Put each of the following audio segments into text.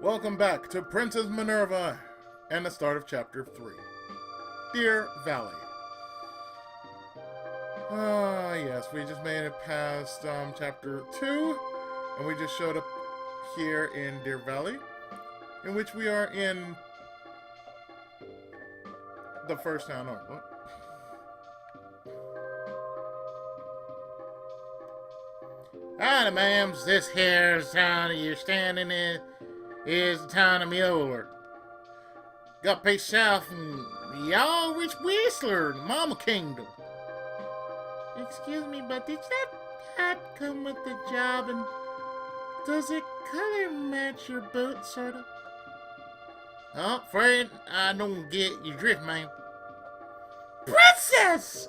Welcome back to Princess Minerva and the start of Chapter 3. Deer Valley. Yes, we just made it past Chapter 2, and we just showed up here in Deer Valley, in which we are in the first town over. Howdy, ma'ams. This here's town you're standing in is the town of Minerva. Got paid south and y'all rich whistler, Mama Kingdom. Excuse me, but did that hat come with the job, and does it color match your boot, sorta? Oh, afraid I don't get your drift, ma'am. Princess!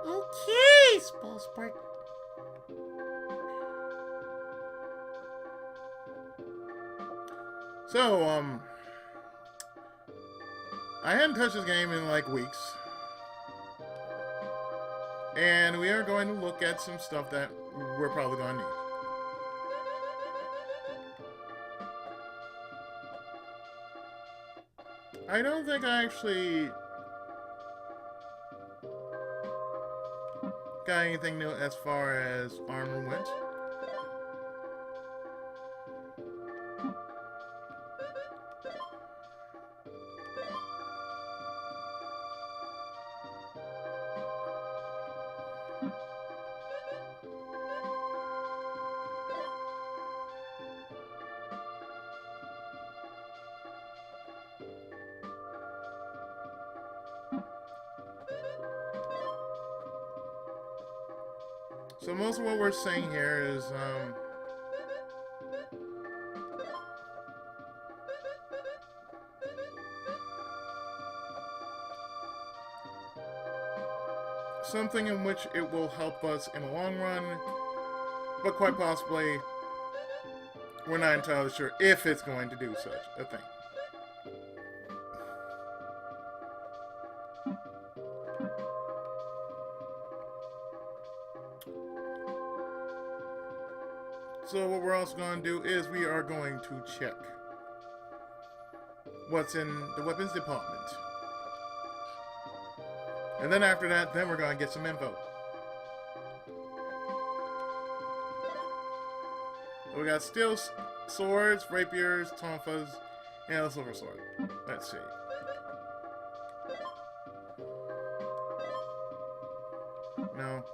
Okay, Spellspark. So, I hadn't touched this game in like weeks. And we are going to look at some stuff that we're probably going to need. I don't think I actually got anything new as far as armor went. So most of what we're saying here is, something in which it will help us in the long run, but quite possibly, we're not entirely sure if it's going to do such a thing. So what we're also going to do is we are going to check what's in the weapons department. And then after that, then we're going to get some info. So we got steel swords, rapiers, tonfas, and a silver sword. Let's see. No.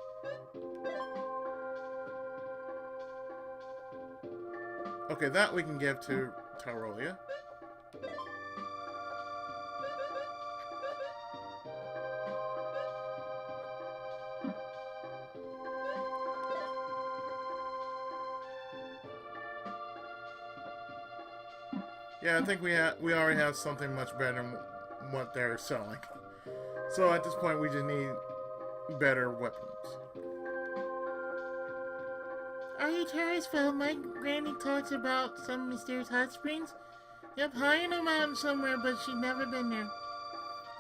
Okay, that we can give to Tyrolia. Yeah, I think we already have something much better than what they're selling. So at this point, we just need better weapons. Are you curious, Phil? My granny talks about some mysterious hot springs. Yep, high in a mountain somewhere, but she'd never been there.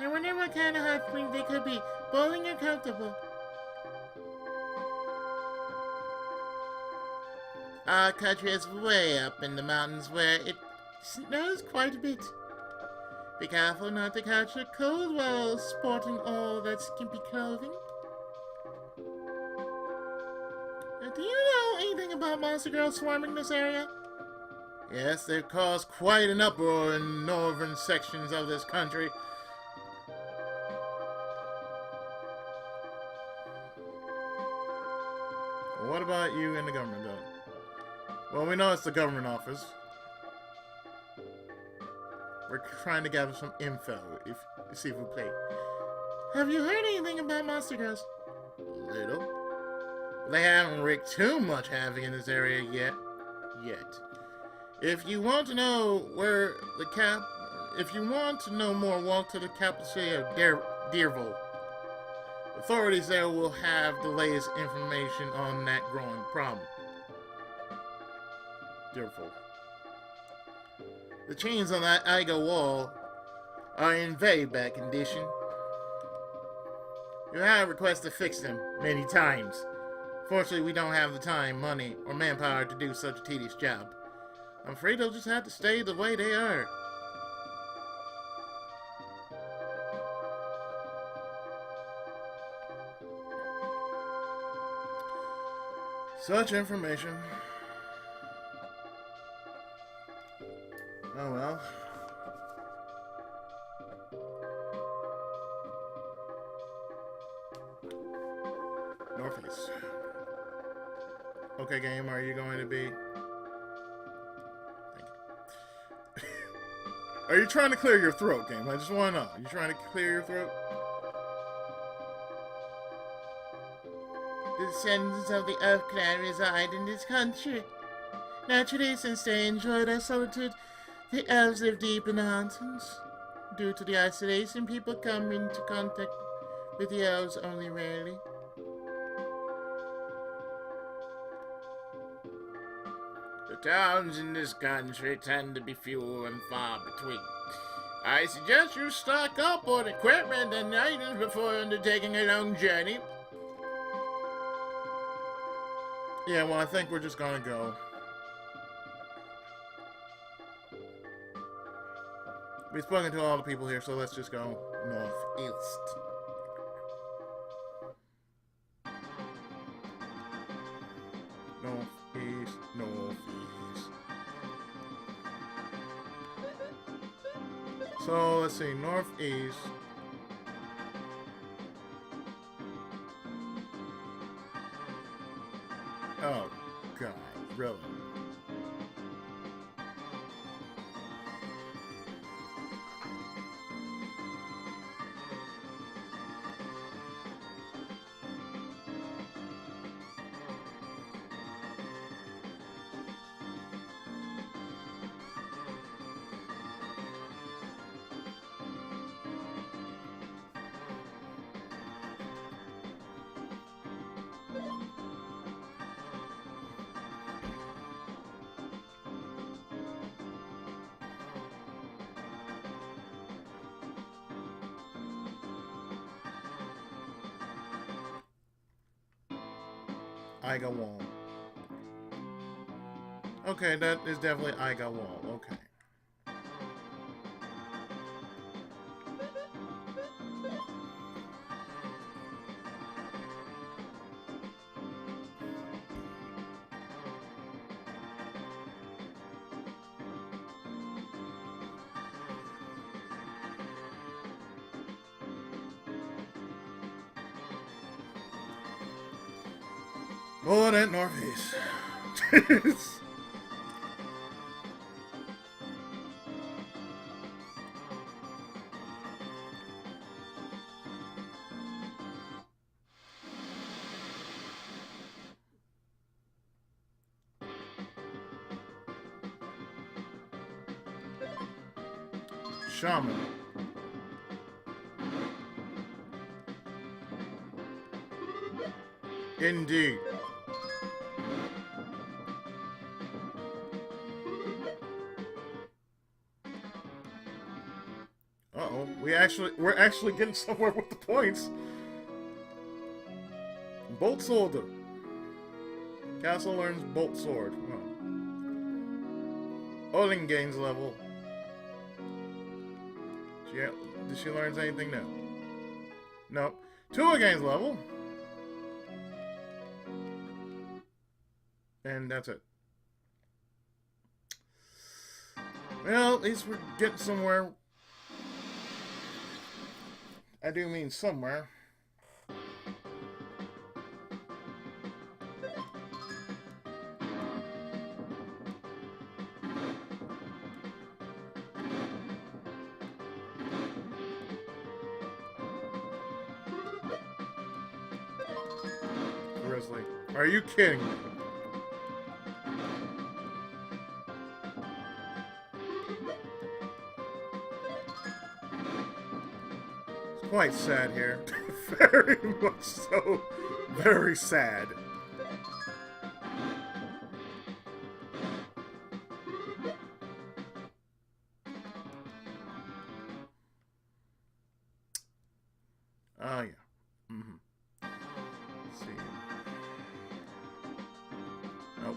I wonder what kind of hot springs they could be, boiling or comfortable. Our country is way up in the mountains where it snows quite a bit. Be careful not to catch a cold while sporting all that skimpy clothing. Do you know anything about monster girls swarming this area? Yes, they've caused quite an uproar in northern sections of this country. What about you in the government building? Well, we know it's the government office. We're trying to gather some info, see if we play. Have you heard anything about monster girls? Little. They haven't wreaked too much havoc in this area yet. If you want to know more, walk to the capital city of Deerval. Authorities there will have the latest information on that growing problem. Deerval. The chains on that Igo wall are in very bad condition. You have requested to fix them many times. Fortunately, we don't have the time, money, or manpower to do such a tedious job. I'm afraid they'll just have to stay the way they are. Such information. Oh well. Northeast. Okay, game, are you going to be... Thank you. Are you trying to clear your throat, game? I just want to know. Are you trying to clear your throat? The descendants of the Earth Clan reside in this country. Naturally, since they enjoy their solitude, the elves live deep in the mountains. Due to the isolation, people come into contact with the elves only rarely. The towns in this country tend to be few and far between. I suggest you stock up on equipment and items before undertaking a long journey. Yeah, well, I think we're just gonna go. We've spoken to all the people here, so let's just go northeast. Northeast, northeast. So, let's see, northeast. Oh, God, really? Iga Wall. Okay, that is definitely Iga Wall. Okay. Oh, that northeast. Shaman. Indeed. Uh-oh, we're actually getting somewhere with the points. Bolt Soldier. Castle learns Bolt Sword. Oh. Olin gains level. Did she learn anything new? Nope. Tua gains level. And that's it. Well, at least we're getting somewhere. I do mean somewhere. Grizzly. Are you kidding me? It's quite sad here. Very much so. Very sad. Oh, yeah. Mm-hmm. Let's see. Nope.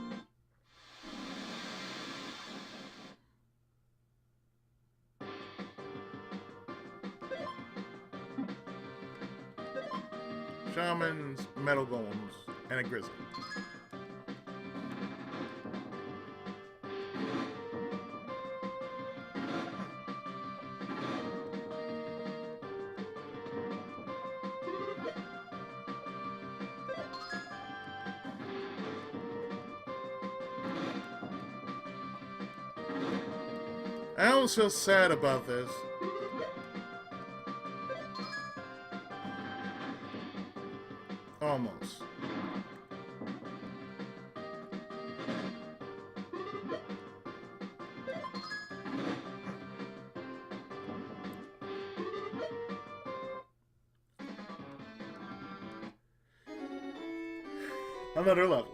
shamans, metal golems, and a grizzly. I almost feel sad about this. Almost. Another level.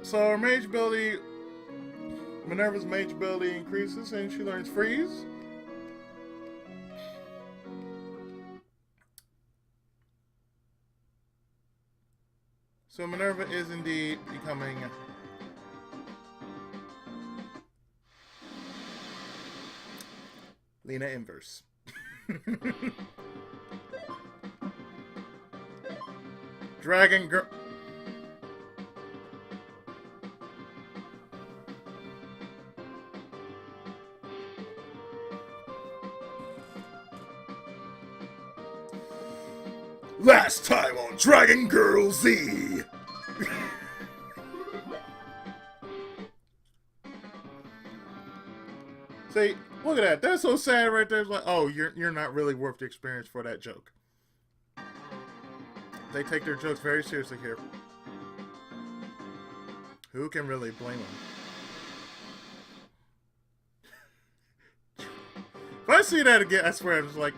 So our mage ability, Minerva's mage ability increases and she learns freeze. So Minerva is indeed becoming Lena Inverse. Dragon Girl. Last time on Dragon Girl Z. See, look at that. That's so sad right there. It's like, oh, you're not really worth the experience for that joke. They take their jokes very seriously here. Who can really blame them? If I see that again, I swear I'm just like,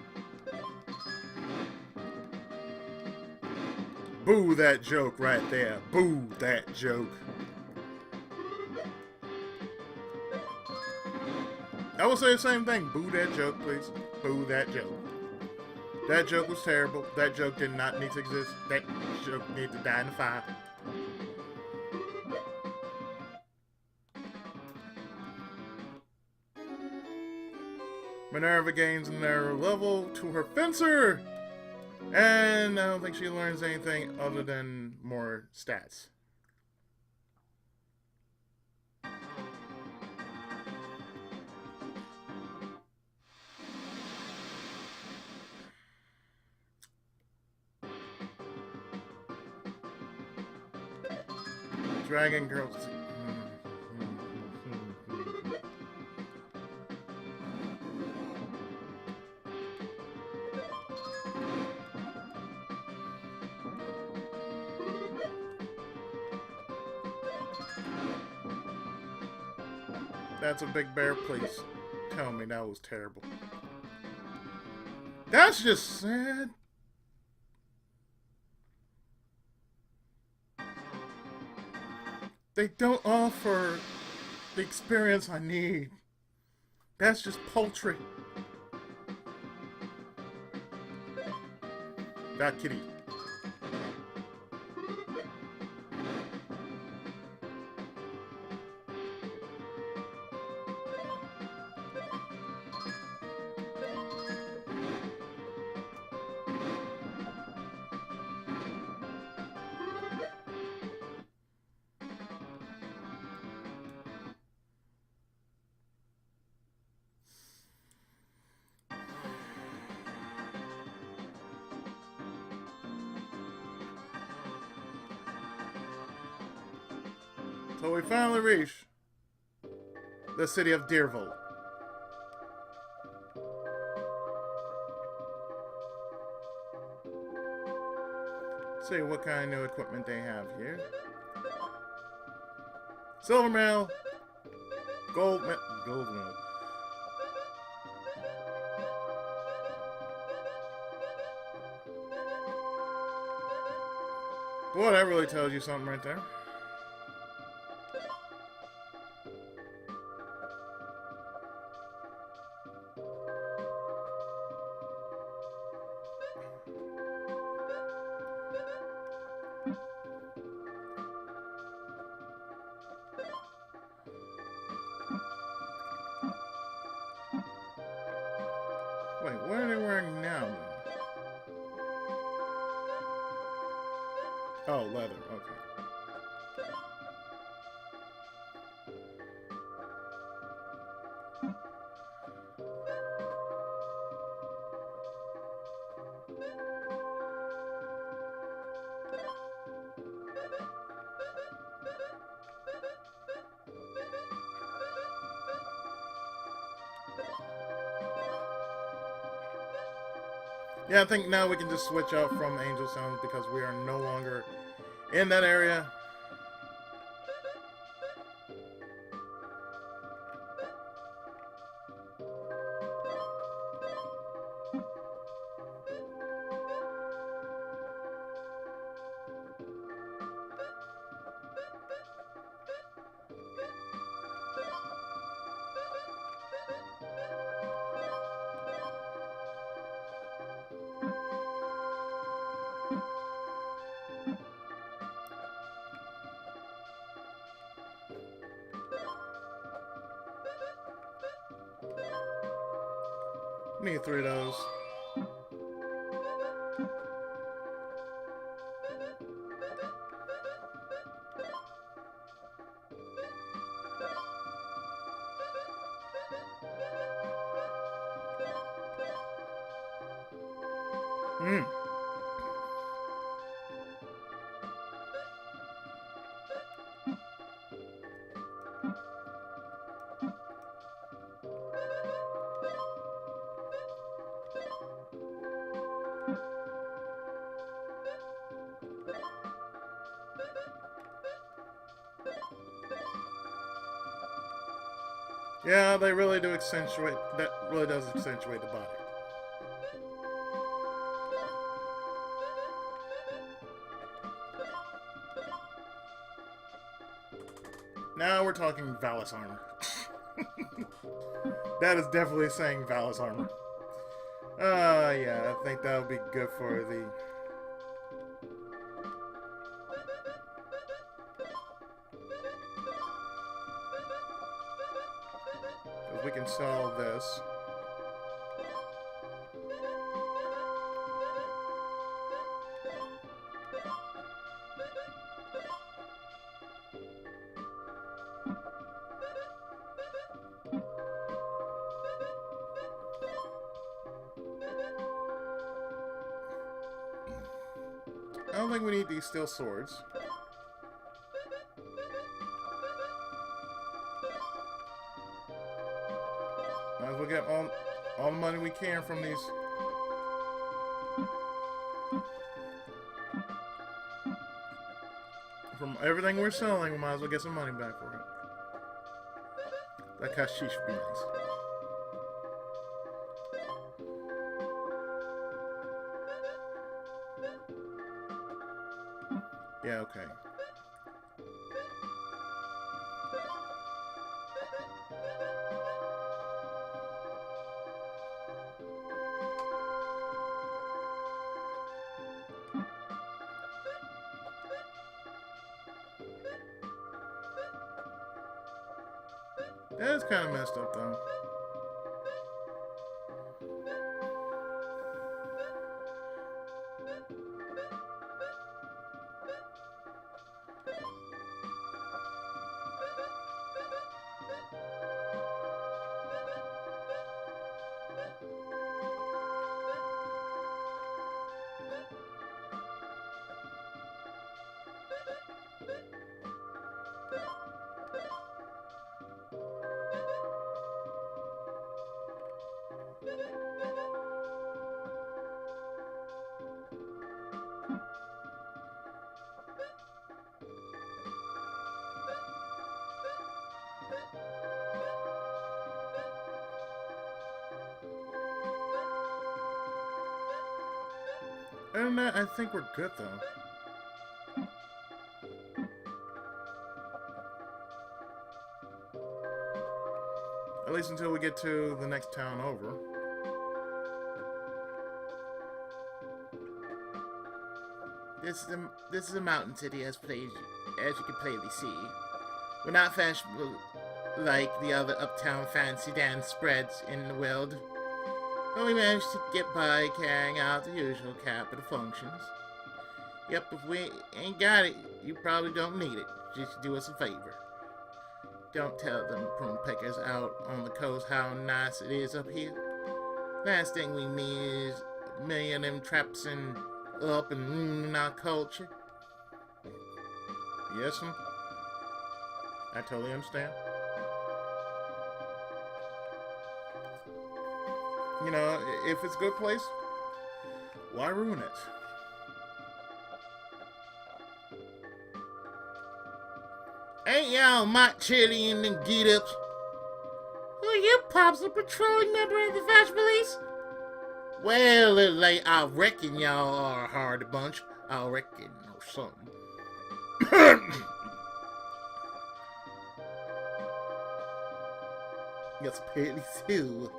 boo that joke right there. Boo that joke. I will say the same thing. Boo that joke, please. Boo that joke. That joke was terrible. That joke did not need to exist. That joke needed to die in the fire. Minerva gains another level to her fencer. And I don't think she learns anything other than more stats. Dragon Girls. That's a big bear, please. Tell me that was terrible. That's just sad. They don't offer the experience I need. That's just poultry. That kitty. So we finally reach the city of Deerval. Let's see what kind of new equipment they have here. Silver mill, gold mill. Boy, that really tells you something right there. Wait, what are they wearing now? Oh, leather. Okay. Yeah, I think now we can just switch out from Angel Sounds because we are no longer in that area. Need 3 of those. Hmm. Yeah, they really do accentuate. That really does accentuate the body. Now we're talking Valis armor. That is definitely saying Valis armor. Yeah, I think that would be good for the... Because we can sell this. I don't think we need these steel swords. Might as well get all the money we can from these. From everything we're selling, we might as well get some money back for it. That kashish would be nice. Yeah, okay. That is kind of messed up, though. And I think we're good, though. At least until we get to the next town over. This is a mountain city, as you can plainly see. We're not fashionable like the other uptown fancy dance spreads in the world, but we managed to get by carrying out the usual capital functions. Yep, if we ain't got it, you probably don't need it. Just do us a favor. Don't tell them prune pickers out on the coast how nice it is up here. Last thing we need is a million of them traps and up and ruining our culture. Yes, I totally understand. You know, if it's a good place, why ruin it? Ain't y'all Mike Chili in them get-ups? Are you Pops, a patrolling member of the Flash Police? Well, little late, I reckon y'all are a hardy bunch. I reckon, or something. Yes, Petty too.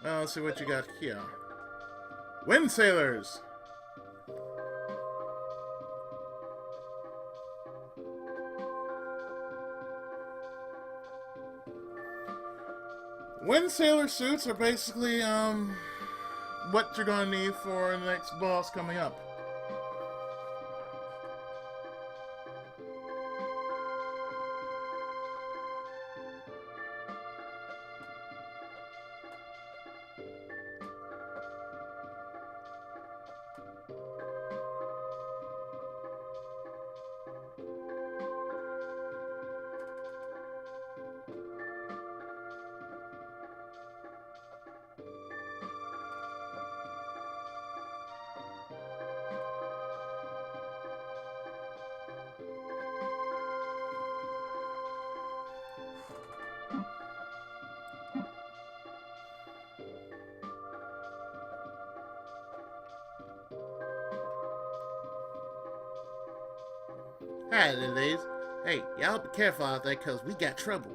Now, let's see what you got here. Wind Sailors! Wind Sailor suits are basically, what you're gonna need for the next boss coming up. Hi, ladies. Hey, y'all be careful out there, cause we got trouble.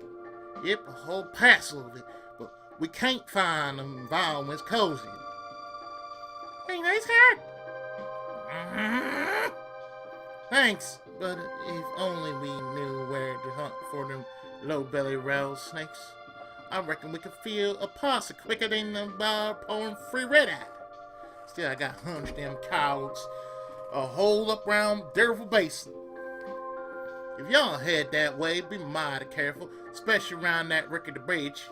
Yep, a whole parcel of it, but we can't find them environments cozy. Hey, nice hat! Thanks, but if only we knew where to hunt for them low-belly rattlesnakes, I reckon we could feel a posse quicker than the bar pouring free red-eye. Still, I got hunch them coyotes a hole up round Deerval Basin. If y'all head that way, be mighty careful, especially around that rickety bridge.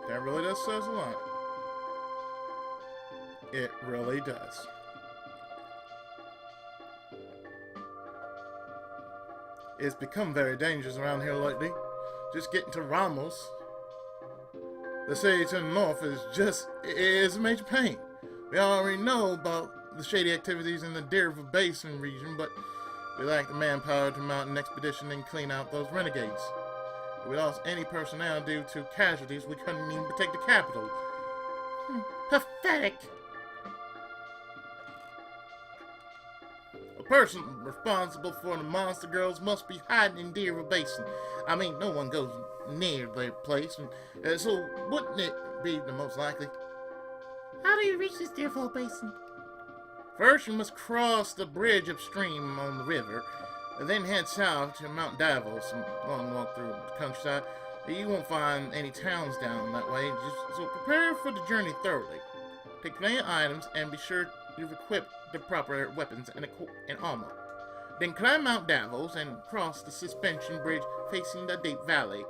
That really does says a lot. It really does. It's become very dangerous around here lately. Just getting to Ramos, the city to the north, is a major pain. We already know about the shady activities in the Deerval Basin region, but we lack the manpower to mount an expedition and clean out those renegades. If we lost any personnel due to casualties, we couldn't even protect the capital. Pathetic. A person responsible for the monster girls must be hiding in Deerval Basin. I mean, no one goes near their place, and so wouldn't it be the most likely? How do you reach this Deerval Basin? First, you must cross the bridge upstream on the river, and then head south to Mount Deerval, some long walk through the countryside. You won't find any towns down that way, so prepare for the journey thoroughly. Take plenty of items, and be sure you've equipped the proper weapons and armor. Then climb Mount Davos and cross the suspension bridge facing the deep valley,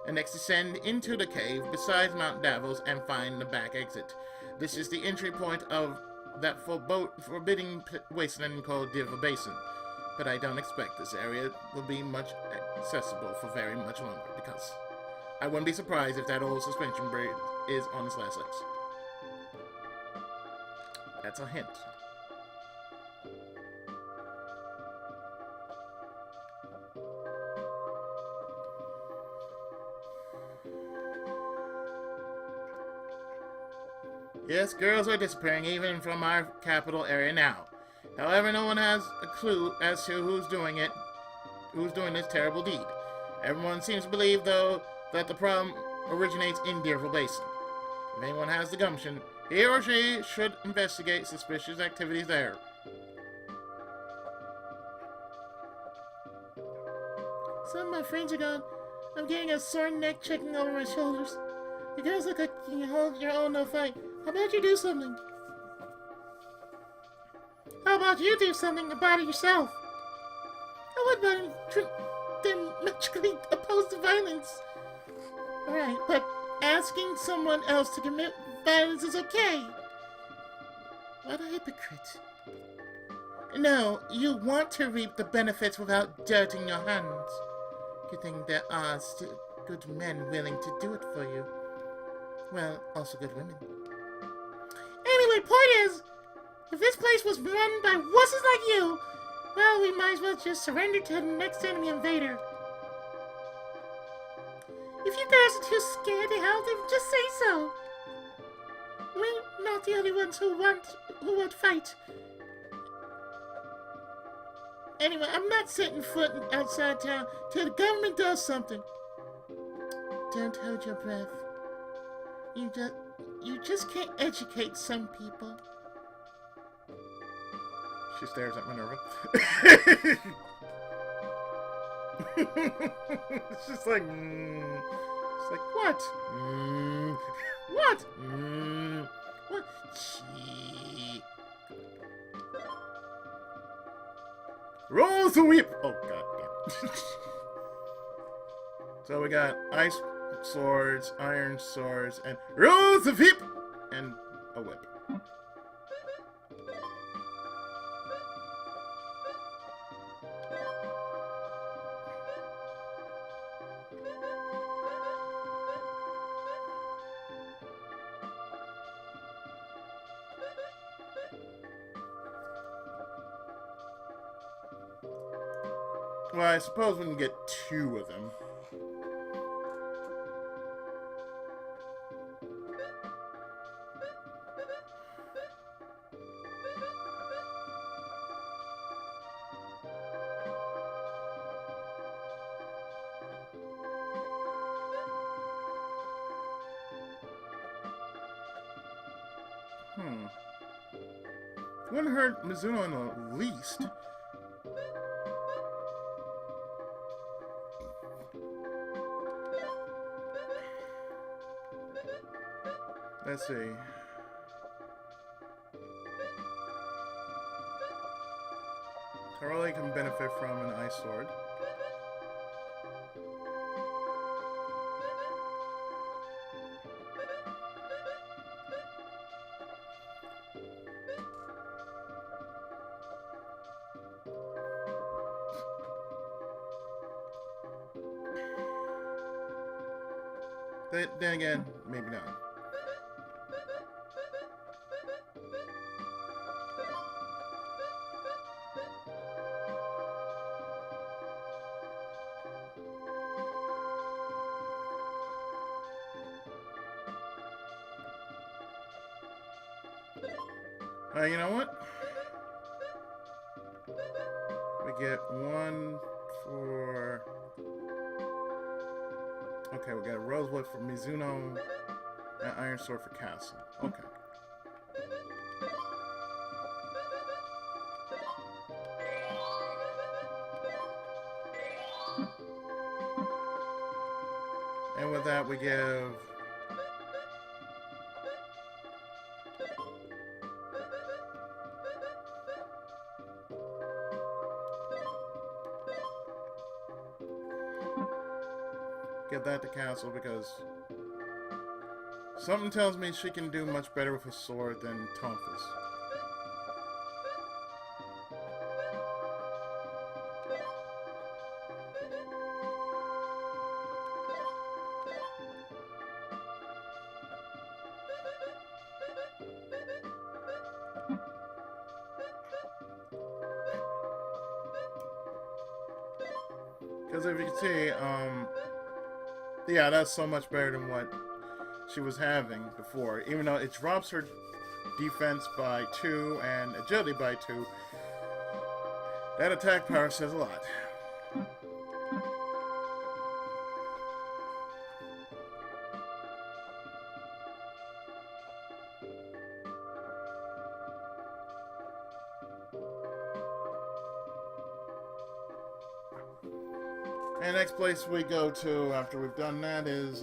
and next descend into the cave beside Mount Davos and find the back exit. This is the entry point of that forbidding wasteland called Deerval Basin, but I don't expect this area will be much accessible for very much longer, because I wouldn't be surprised if that old suspension bridge is on its last legs. That's a hint. Yes, girls are disappearing even from our capital area now. However, no one has a clue as to who's doing this terrible deed. Everyone seems to believe, though, that the problem originates in Deerval Basin. If anyone has the gumption, he or she should investigate suspicious activities there. Some of my friends are gone. I'm getting a sore neck checking over my shoulders. You guys look like you can hold your own, no fight. How about you do something? How about you do something about it yourself? I would diametrically opposed to violence. Alright, but asking someone else to commit violence is okay. What a hypocrite. No, you want to reap the benefits without dirtying your hands. Good thing there are still good men willing to do it for you. Well, also good women. Anyway, point is, if this place was run by wusses like you, well, we might as well just surrender to the next enemy invader. If you guys are too scared to help, then just say so. We're not the only ones who won't fight. Anyway, I'm not setting foot outside town till the government does something. Don't hold your breath. You just can't educate some people. She stares at Minerva. It's just like, It's like, what? What? What? Gee. Roll the whip! Oh, god damn. So we got ice swords, iron swords, and roll the whip! And a whip. Well, I suppose we can get 2 of them. Wouldn't hurt Mizuno in the least. Let's see. Carly can benefit from an ice sword. Then again, maybe not. You know what? We get 1 for... Okay, we got a rosewood for Mizuno and iron sword for Castle. Okay. And with that, we give... Give that to Castle because something tells me she can do much better with a sword than Tomphus. Because if you can see, yeah, that's so much better than what she was having before. Even though it drops her defense by 2 and agility by 2, that attack power says a lot. And the next place we go to after we've done that is,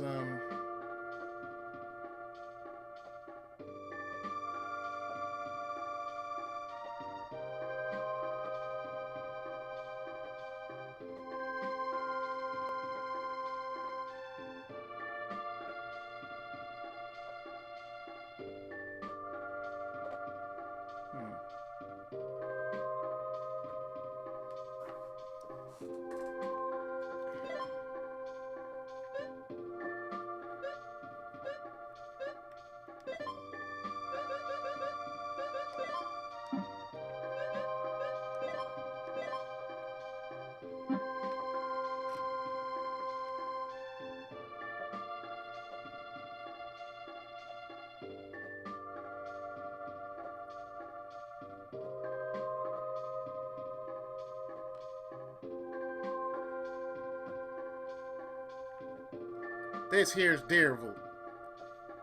this here's Deerval,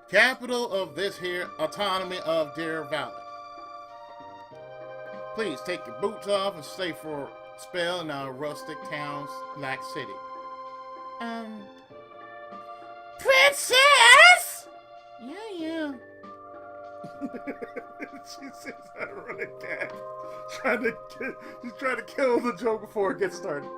capital of this here autonomy of Deer Valley. Please take your boots off and stay for a spell in our rustic town's like city. Princess! Yeah. She says that really cat. She's trying to kill the joke before it gets started.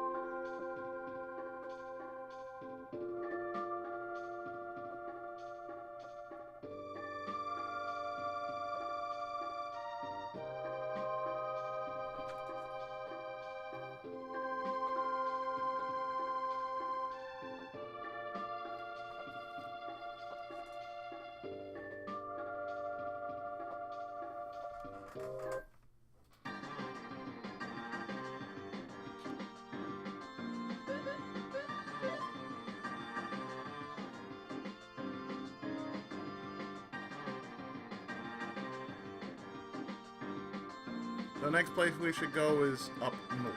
The next place we should go is up north.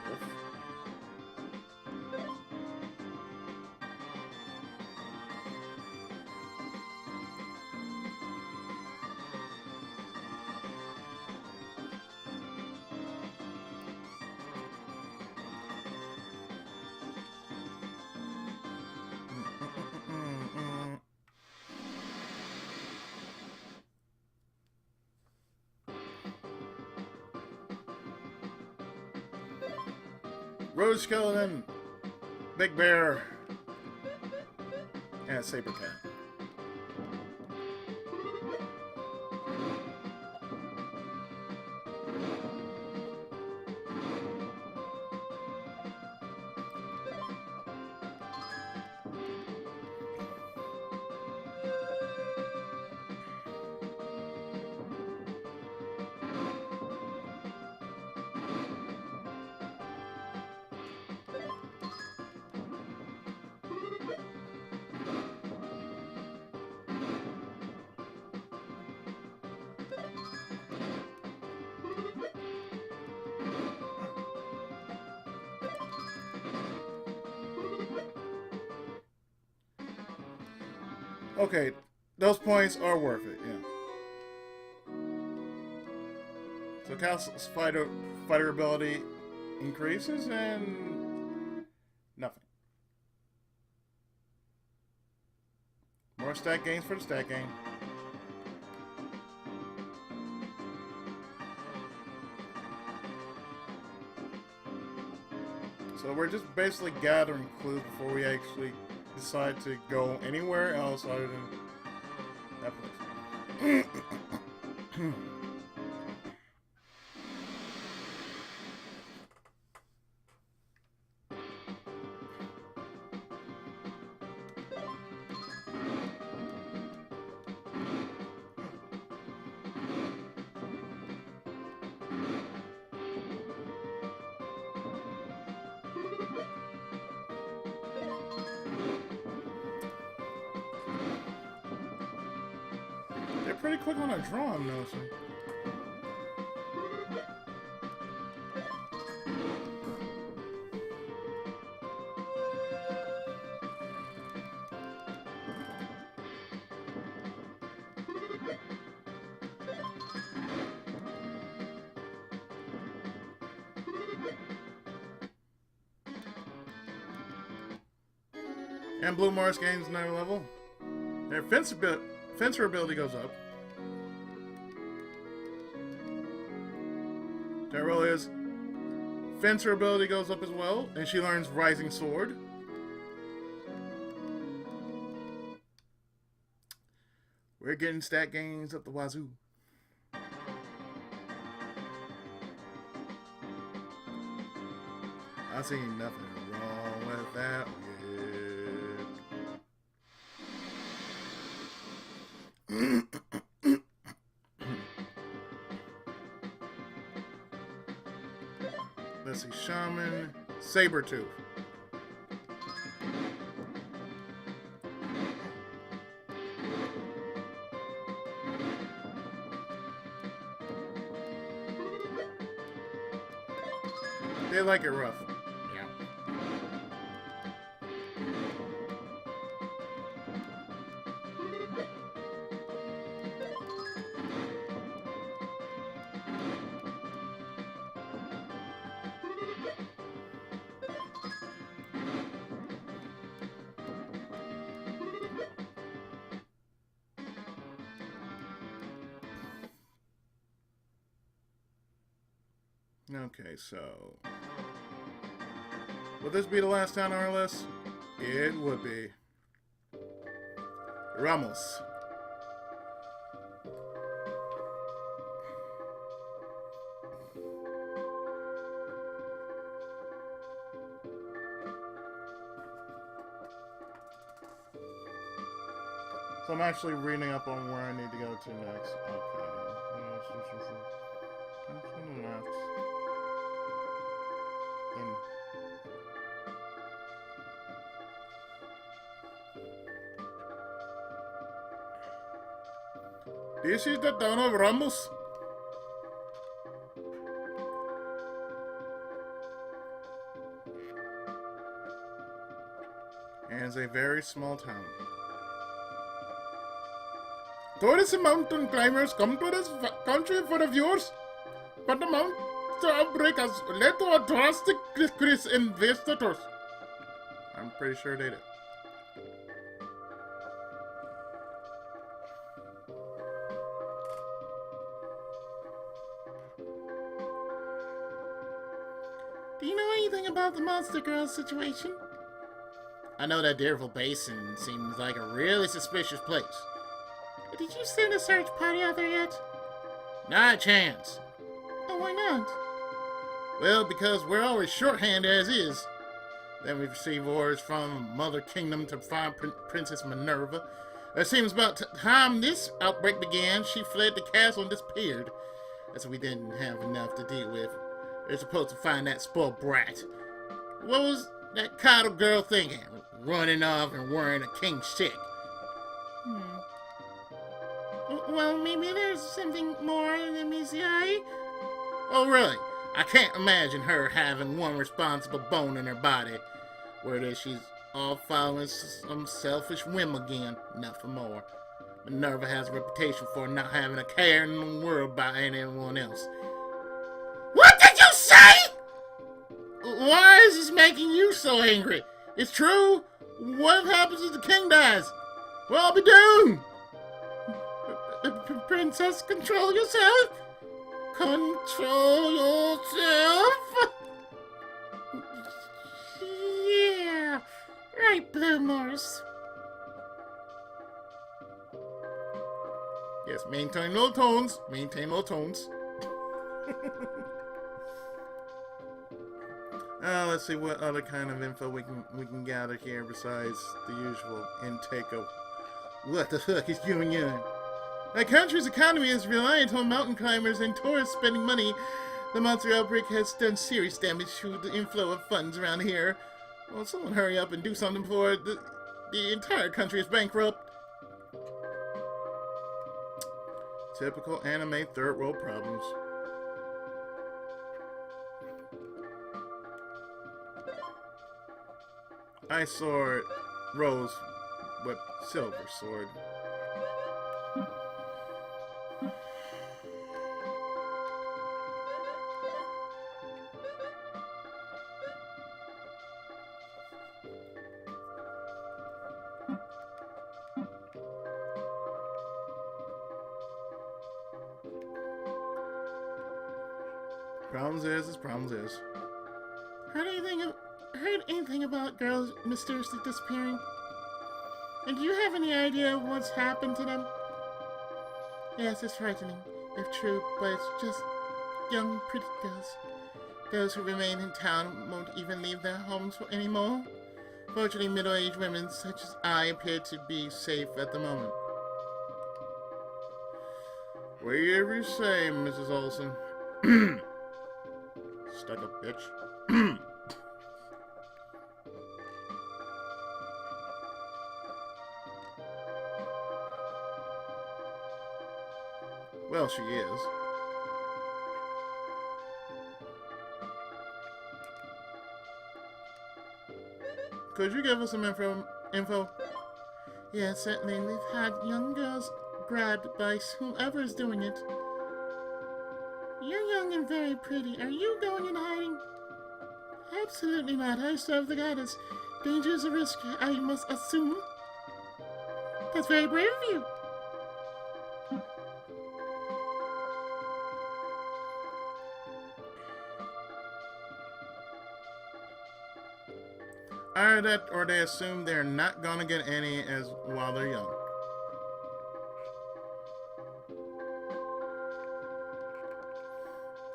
Rose skeleton, big bear, and a saber cat. Okay, those points are worth it, yeah. So Castle's fighter ability increases and nothing. More stat gains for the stat gain. So we're just basically gathering clues before we actually decide to go anywhere else other than that place. They're pretty quick on a draw, I'm noticing. And Blue Mars gains another level. Their fencer ability goes up. Tyrolia's fencer ability goes up as well, and she learns Rising Sword. We're getting stat gains up the wazoo. I see nothing wrong with that. Let's see, Shaman, Sabertooth. They like it rough. Yeah. Okay, so would this be the last town on our list? It would be. Ramos. So I'm actually reading up on where I need to go to next. Okay. To the left. This is the town of Ramos. And it's a very small town. Tourists and mountain climbers come to this country for the views, but the mountain outbreak has led to a drastic decrease in visitors. I'm pretty sure they did. Do you know anything about the Monster Girl situation? I know that Deerval Basin seems like a really suspicious place. Did you send a search party out there yet? Not a chance. Oh, why not? Well, because we're always shorthanded as is. Then we've received orders from Mother Kingdom to find Princess Minerva. It seems about time this outbreak began, she fled the castle and disappeared. That's why we didn't have enough to deal with. They're supposed to find that spoiled brat. What was that coddle girl thinking? Running off and wearing a king's chick. Well, maybe there's something more than meets the eye. Oh, really? I can't imagine her having one responsible bone in her body. Whether she's all following some selfish whim again. Nothing more. Minerva has a reputation for not having a care in the world about anyone else. What did you say? Why is this making you so angry? It's true. What happens if the king dies? We'll all be doomed. Princess, control yourself. Control yourself. Yeah. Right, Blue Morse. Yes, maintain low tones. Maintain low tones. Let's see what other kind of info we can gather here besides the usual intake of what the fuck is going on. The country's economy is reliant on mountain climbers and tourists spending money. The monster outbreak has done serious damage to the inflow of funds around here. Well, someone hurry up and do something before the entire country is bankrupt. Typical anime third world problems. Ice sword, rose with silver sword. Problems is. Heard anything about girls mysteriously disappearing? And do you have any idea what's happened to them? Yes, it's frightening, if true, but it's just young, pretty girls. Those who remain in town won't even leave their homes anymore. Fortunately, middle-aged women such as I appear to be safe at the moment. Whatever you say, Mrs. Olson. Stuck up bitch. Well, she is. Could you give us some info? Yeah, certainly. We've had young girls grabbed by whoever is doing it. You're young and very pretty. Are you going in hiding? Absolutely not. I serve the goddess. Danger is a risk, I must assume. That's very brave of you. Or they assume they're not gonna get any as while they're young.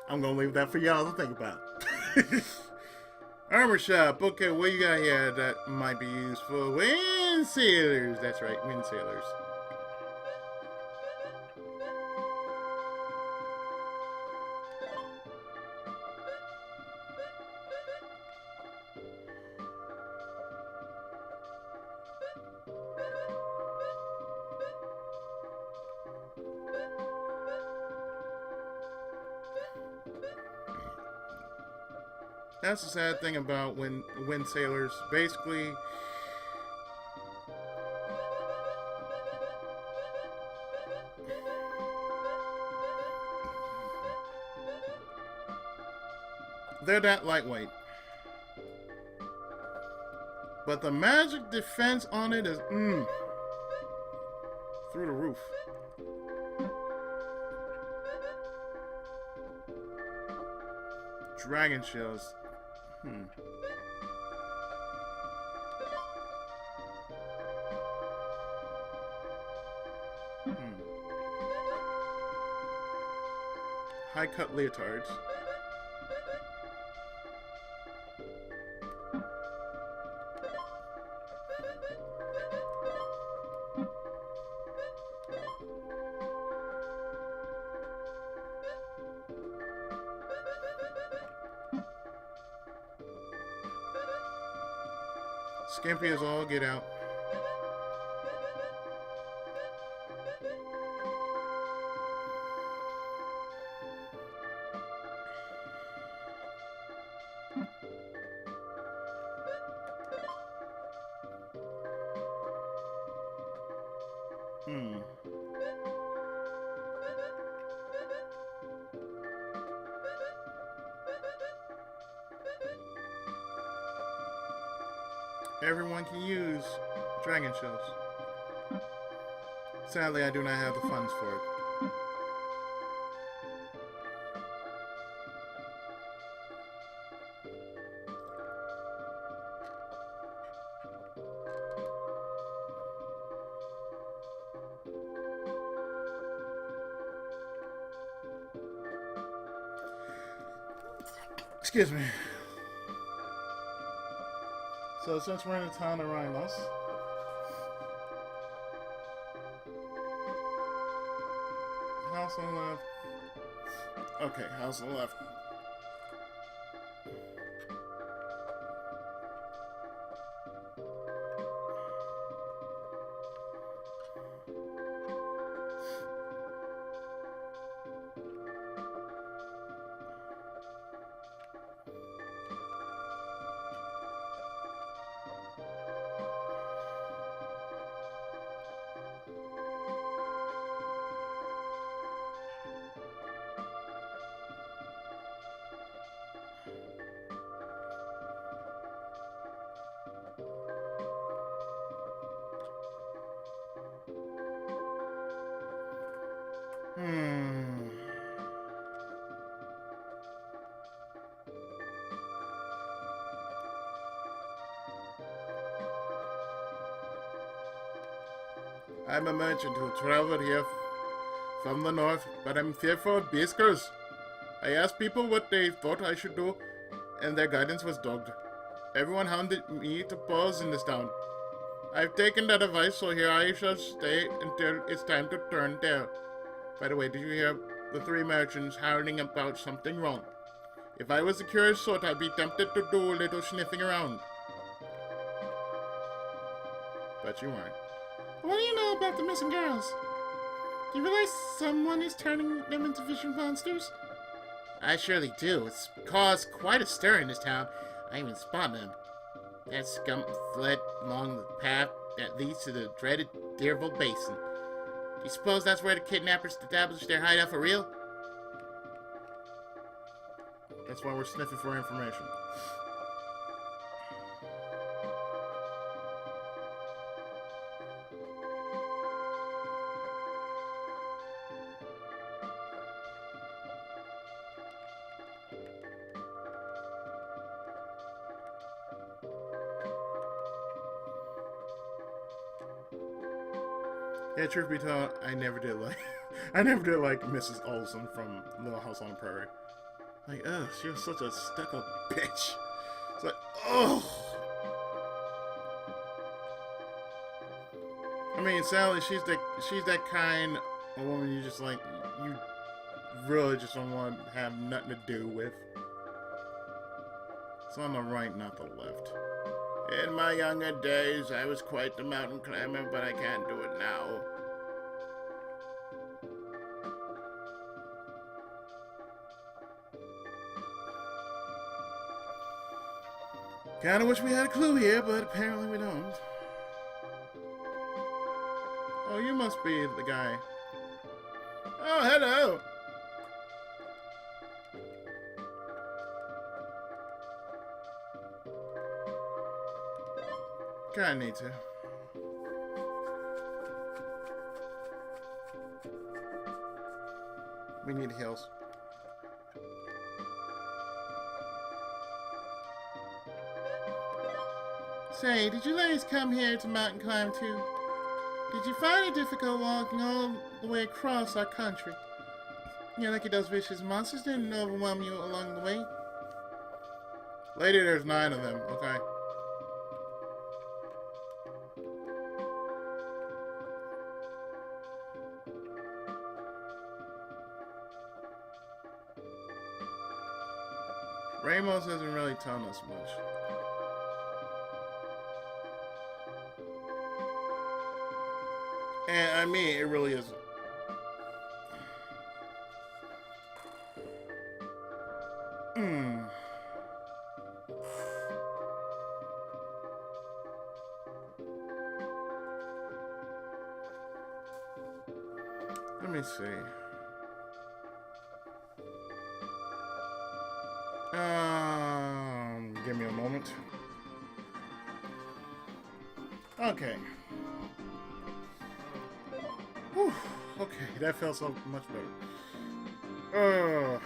I'm gonna leave that for y'all to think about. Armor shop. Okay, what you got here that might be useful? Wind sailors. That's right, wind sailors. That's the sad thing about wind sailors. Basically, they're that lightweight. But the magic defense on it is through the roof. Dragon shells. High cut leotards. Skimpy as all get out. Everyone can use dragon shells. Sadly, I do not have the funds for it. Excuse me. So since we're in the town of Rhinos, house on the left. Okay, house on the left. I'm a merchant who traveled here from the north, but I'm fearful of Beaskers. I asked people what they thought I should do, and their guidance was dogged. Everyone hounded me to pause in this town. I've taken that advice, so here I shall stay until it's time to turn tail. By the way, did you hear the three merchants howling about something wrong? If I was a curious sort, I'd be tempted to do a little sniffing around. But you weren't. What do you know about the missing girls? Do you realize someone is turning them into vision monsters? I surely do. It's caused quite a stir in this town. I even spotted them. That scum fled along the path that leads to the dreaded Deerval Basin. Do you suppose that's where the kidnappers established their hideout for real? That's why we're sniffing for information. Yeah, truth be told, I never did like Mrs. Olsen from Little House on the Prairie. Like, ugh, she was such a stuck-up bitch. It's like, ugh. I mean, Sally, she's that kind of woman you just like, you really just don't want to have nothing to do with. It's on the right, not the left. In my younger days, I was quite the mountain climber, but I can't do it now. Kinda wish we had a clue here, but apparently we don't. Oh, you must be the guy. Oh, hello! Kinda need to. We need hills. Say, did you ladies come here to mountain climb too? Did you find it difficult walking all the way across our country? You know, like those vicious monsters didn't overwhelm you along the way? Lady, there's 9 of them, okay? Ramos hasn't really told us much. And I mean, it really is. Let me see. Give me a moment. Okay. Whew. Okay, that felt so much better.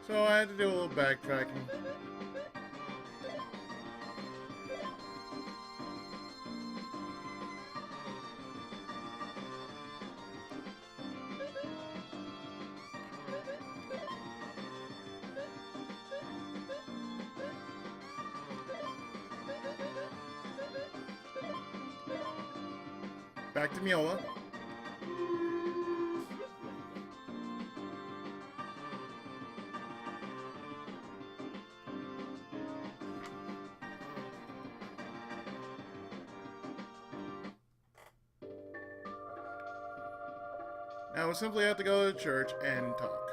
So I had to do a little backtracking. Back to Miola. Now we simply have to go to church and talk.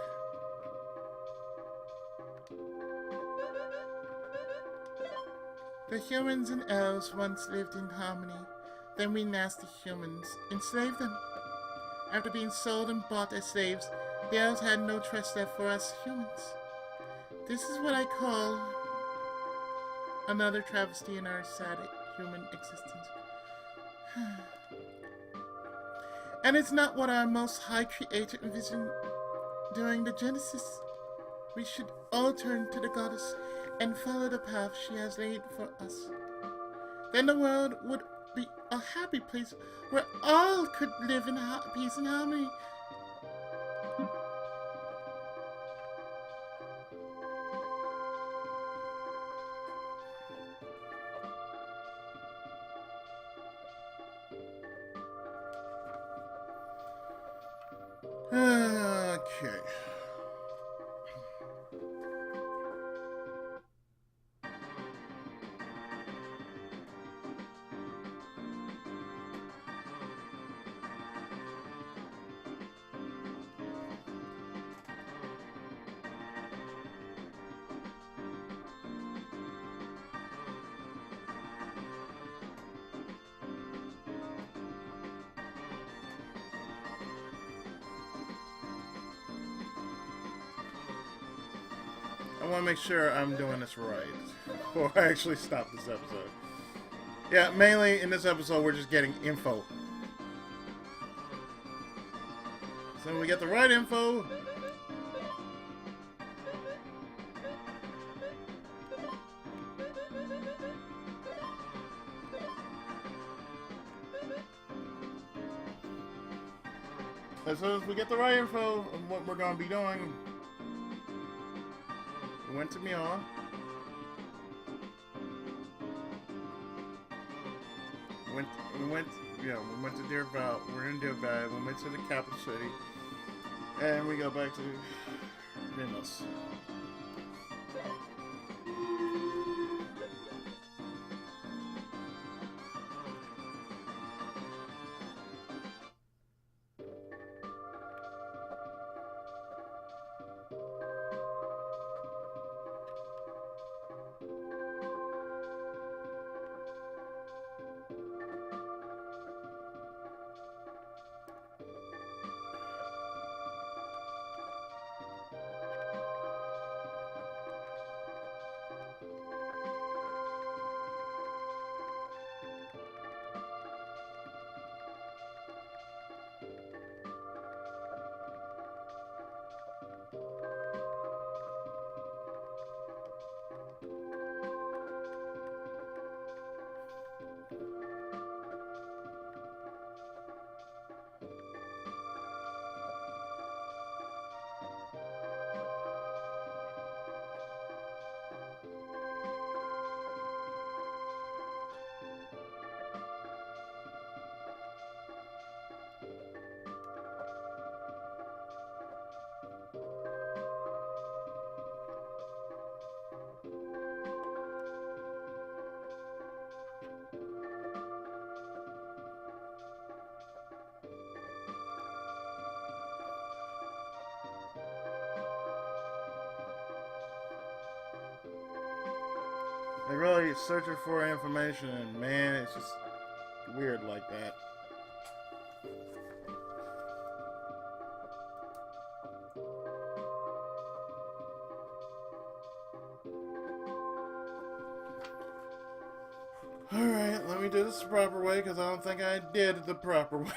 The humans and elves once lived in harmony. Then we nasty humans enslaved them. After being sold and bought as slaves, the elves had no trust left for us humans. This is what I call another travesty in our sad human existence. And it's not what our Most High Creator envisioned during the Genesis. We should all turn to the Goddess and follow the path she has laid for us. Then the world would be a happy place where all could live in peace and harmony. Okay. I want to make sure I'm doing this right before I actually stop this episode. Yeah, mainly in this episode, we're just getting info. So when we get the right info, as soon as we get the right info of what we're going to be doing, we went to Minerva. We went to Deerval. We're in Deerval. We went to the capital city, and we go back to Minerva. They really searching for information, and man, it's just weird like that. Alright, let me do this the proper way, because I don't think I did it the proper way.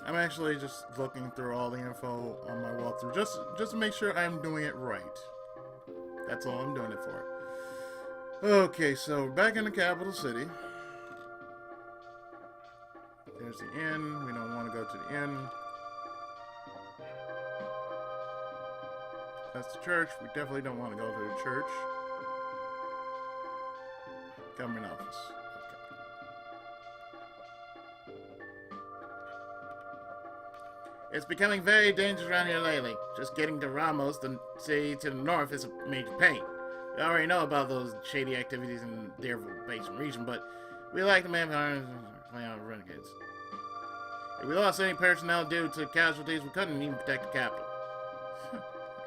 I'm actually just looking through all the info on my walkthrough, just to make sure I'm doing it right. That's all I'm doing it for. Okay, so we're back in the capital city. There's the inn. We don't want to go to the inn. That's the church. We definitely don't want to go to the church. Government office. It's becoming very dangerous around here lately. Just getting to Ramos, the city to the north, is a major pain. We already know about those shady activities in the Deerval Basin region, but we like the manpower and play out renegades. If we lost any personnel due to casualties, we couldn't even protect the capital.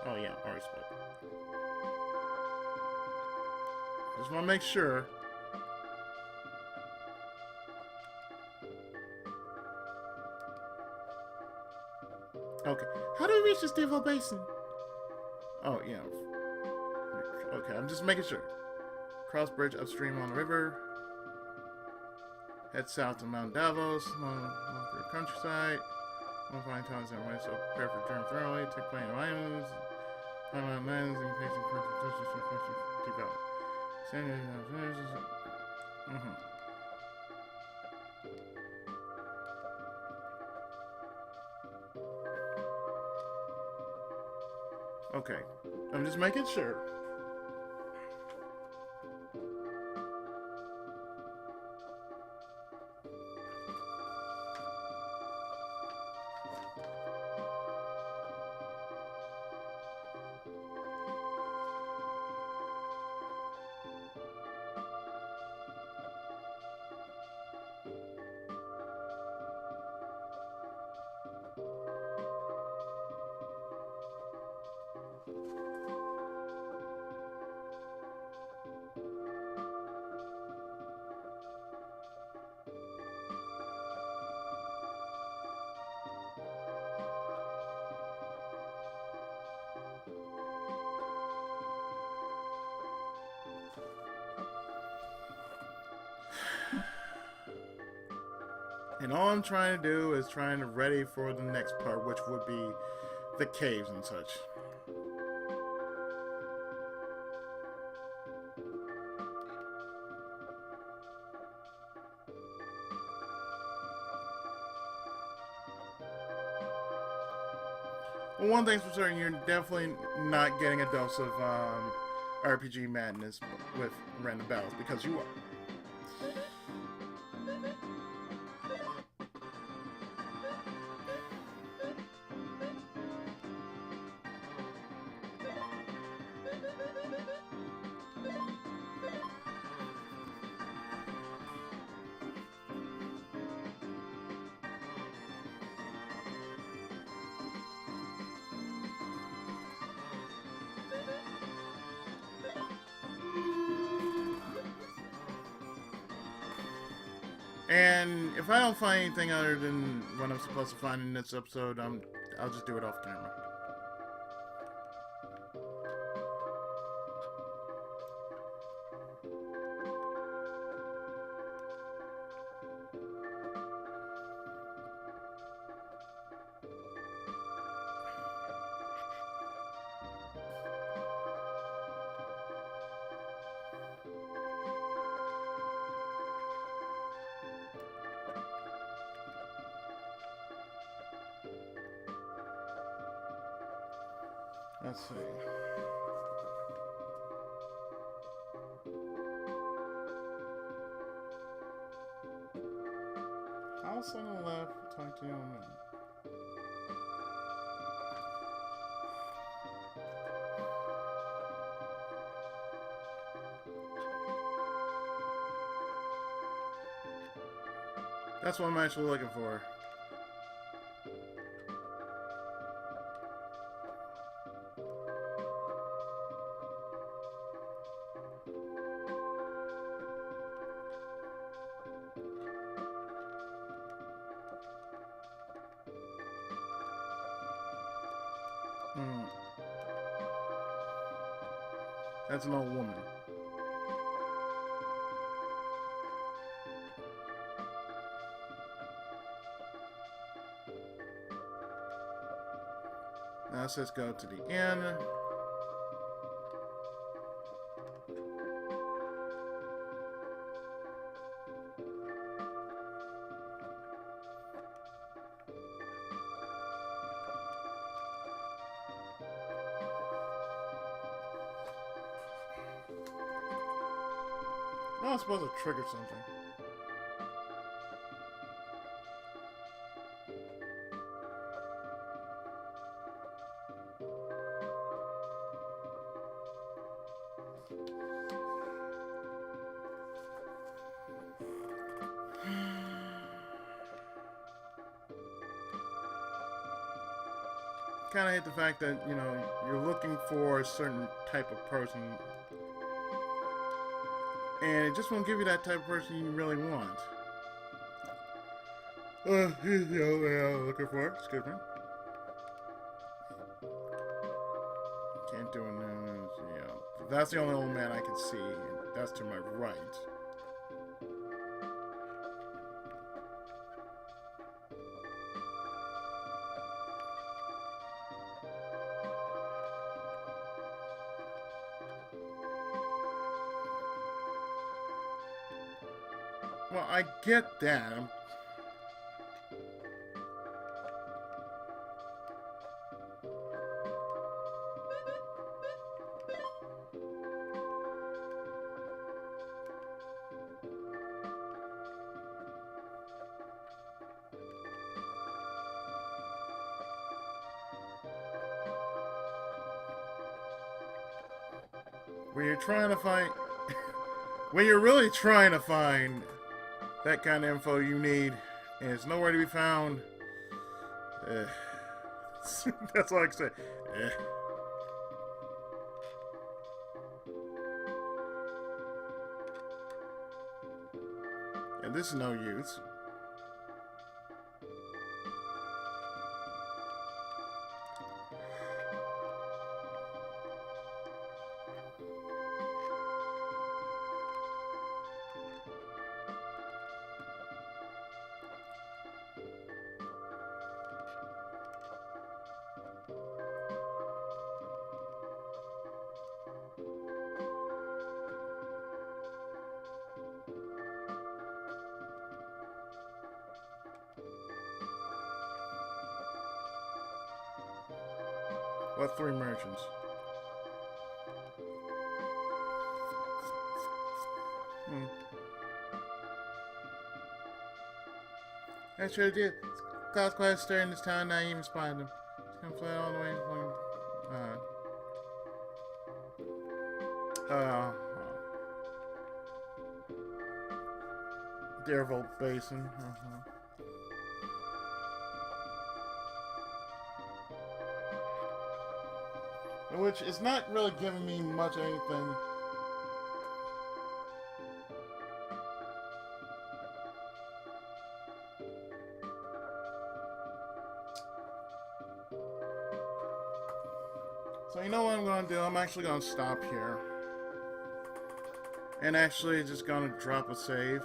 Oh yeah, already spoke. Just want to make sure. Okay. How do we reach this Deerval Basin? Oh, yeah. Okay, I'm just making sure. Cross bridge upstream on the river. Head south to Mount Davos. Along through the countryside. One fine towns that way, so prepare for turn thoroughly. Take plenty of items. Find out lands and facing to develop. Okay. I'm just making sure. And all I'm trying to do is trying to ready for the next part, which would be the caves and such. Well, one thing's for certain, you're definitely not getting a dose of RPG madness with random battles, because you are. And if I don't find anything other than what I'm supposed to find in this episode, I'll just do it off camera. Let's see. House on the left, talk to you on the That's what I'm actually looking for. That's an old woman. Now let's go to the inn. I was supposed to trigger something. kind of hit the fact that, you know, you're looking for a certain type of person, and it just won't give you that type of person you really want. Looking for it. Excuse me. Can't do it now. Yeah, that's the only old man I can see. That's to my right. Well, I get that. When you're trying to find... when you're really trying to find that kind of info you need, and it's nowhere to be found, that's all I can say. And this is no use. What 3 merchants? I sure did. Clouds quite stir in this town, not even spotted them. Just gonna fly all the way. Deerval Basin. Which is not really giving me much of anything. So you know what I'm going to do? I'm actually going to stop here. And actually just going to drop a save.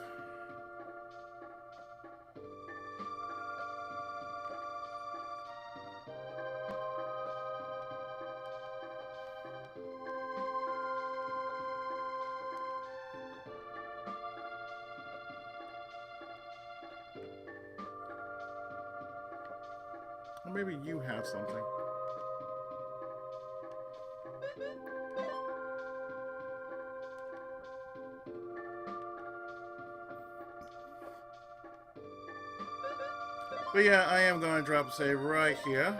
Or maybe you have something. But yeah, I am going to drop a save right here.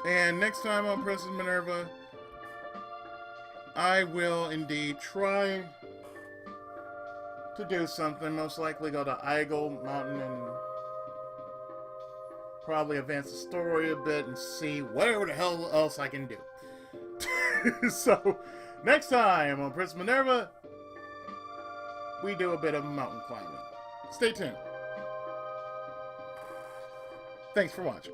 And next time on Princess Minerva, I will indeed try to do something. Most likely go to Eagle Mountain and probably advance the story a bit and see whatever the hell else I can do. So, next time on Princess Minerva, we do a bit of mountain climbing. Stay tuned. Thanks for watching.